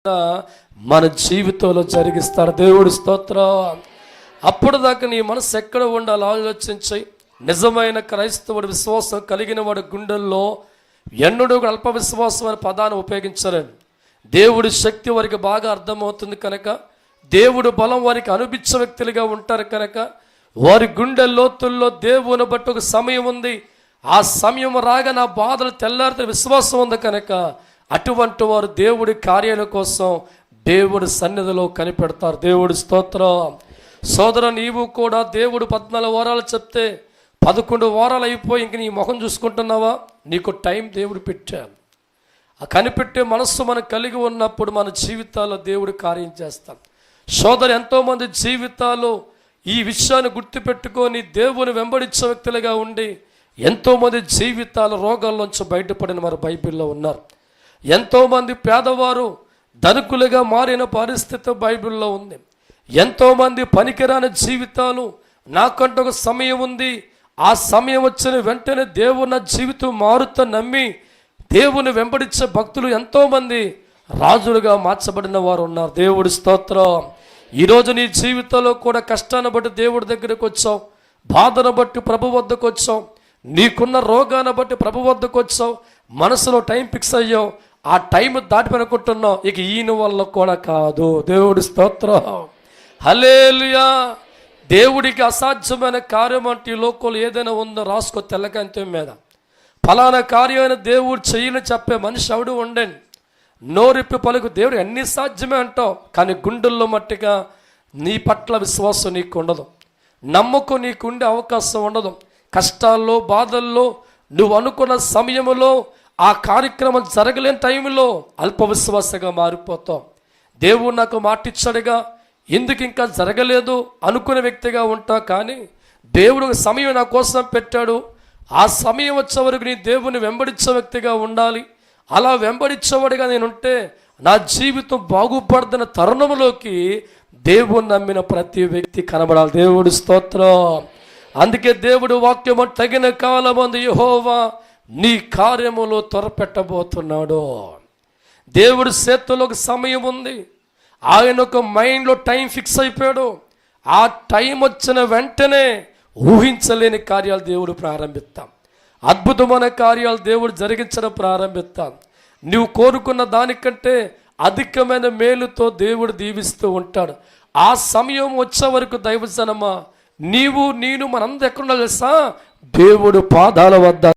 మన జీవితంలో జరిగిస్తాడు దేవుడి స్తోత్రం. అప్పుడు దాకా నీ మనసు ఎక్కడ ఉండాలో ఆలోచించి, నిజమైన క్రైస్తవుడు విశ్వాసం కలిగిన వాడి గుండెల్లో ఎన్నడూ అల్ప విశ్వాసం అనే పదాన్ని ఉపయోగించరండి. దేవుడి శక్తి వారికి బాగా అర్థమవుతుంది కనుక, దేవుడు బలం వారికి అనిపించే వ్యక్తులుగా ఉంటారు కనుక, వారి గుండె లోతుల్లో దేవుని బట్టి ఒక సమయం ఉంది, ఆ సమయం రాగా నా బాధలు తెల్లారితే విశ్వాసం ఉంది కనుక అటువంటి వారు దేవుడి కార్యాల కోసం దేవుడి సన్నిధిలో కనిపెడతారు. దేవుడి స్తోత్రం. సోదర, నీవు కూడా దేవుడు 14 వారాలు చెప్తే 11 వారాలు అయిపోయి ఇంక నీ ముఖం చూసుకుంటున్నావా? నీకు టైం దేవుడు పెట్టాడు. ఆ కనిపెట్టే మనస్సు మనం కలిగి ఉన్నప్పుడు మన జీవితాల్లో దేవుడు కార్యం చేస్తాం. సోదరు, ఎంతోమంది జీవితాలు ఈ విషయాన్ని గుర్తుపెట్టుకొని దేవుని వెంబడించే వ్యక్తులుగా ఉండి ఎంతోమంది జీవితాల రోగాల్లోంచి బయటపడిన వారు బైబిల్లో ఉన్నారు. ఎంతోమంది పేదవారు ధనికులుగా మారిన పరిస్థితి బైబిల్లో ఉంది. ఎంతోమంది పనికిరాని జీవితాలు, నాకంటూ ఒక సమయం ఉంది, ఆ సమయం వచ్చిన వెంటనే దేవుని జీవితం మారుతా నమ్మి దేవుని వెంబడించే భక్తులు ఎంతోమంది రాజులుగా మార్చబడిన వారు ఉన్నారు. దేవుడి స్తోత్రం. ఈరోజు నీ జీవితంలో కూడా కష్టాన్ని బట్టి దేవుడి దగ్గరకు వచ్చావు, బాధను బట్టి ప్రభు వద్దకు వచ్చావు, నీకున్న రోగాన్ని బట్టి ప్రభు వద్దకు వచ్చావు, మనసులో టైం ఫిక్స్ అయ్యావు, ఆ టైం దాటిపోనుకుంటున్నావు, ఇక ఈయన వల్ల కూడా కాదు. దేవుడి స్తోత్రం. హల్లెలూయా. దేవుడికి అసాధ్యమైన కార్యం అంటే ఈ లోకంలో ఏదైనా ఉందో రాసుకో తెల్లకాంతం మీద. ఫలానా కార్యమైన దేవుడు చెయ్యని చెప్పే మనిషి ఎవడు ఉండండి. నోరిప్పి పలుకు దేవుడు అన్ని సాధ్యమే అంటావు, కానీ గుండెల్లో మట్టిగా నీ పట్ల విశ్వాసం నీకు ఉండదు, నమ్మకం నీకు ఉండే అవకాశం ఉండదు. కష్టాల్లో బాధల్లో నువ్వు అనుకున్న సమయంలో ఆ కార్యక్రమం జరగలేని టైంలో అల్ప విశ్వాసంగా మారిపోతావు. దేవుడు నాకు మాటిచ్చాడుగా, ఎందుకు ఇంకా జరగలేదు అనుకునే వ్యక్తిగా ఉంటావు. కానీ దేవుడు ఒక సమయం నా కోసం పెట్టాడు, ఆ సమయం వచ్చే వరకు నీ దేవుని వెంబడించే వ్యక్తిగా ఉండాలి. అలా వెంబడించేవాడిగా నేనుంటే నా జీవితం బాగుపడుతున్న తరుణంలోకి దేవుని నమ్మిన ప్రతి వ్యక్తి కనబడాలి. దేవుడి స్తోత్రం. అందుకే దేవుడు వాక్యము తగిన కాలమందు యెహోవా నీ కార్యములో త్వరపెట్టబోతున్నాడు. దేవుడి చేతుల్లో ఒక సమయం ఉంది, ఆయన ఒక మైండ్లో టైం ఫిక్స్ అయిపోయాడు. ఆ టైం వచ్చిన వెంటనే ఊహించలేని కార్యాలు దేవుడు ప్రారంభిస్తాం, అద్భుతమైన కార్యాలు దేవుడు జరిగించడం ప్రారంభిస్తాం. నువ్వు కోరుకున్న దానికంటే అధికమైన మేలుతో దేవుడు దీవిస్తూ ఉంటాడు. ఆ సమయం వచ్చే వరకు దైవజనమా, నీవు నేను మనందరూ ఎక్కడ తెలుసా? దేవుడు పాదాల వద్ద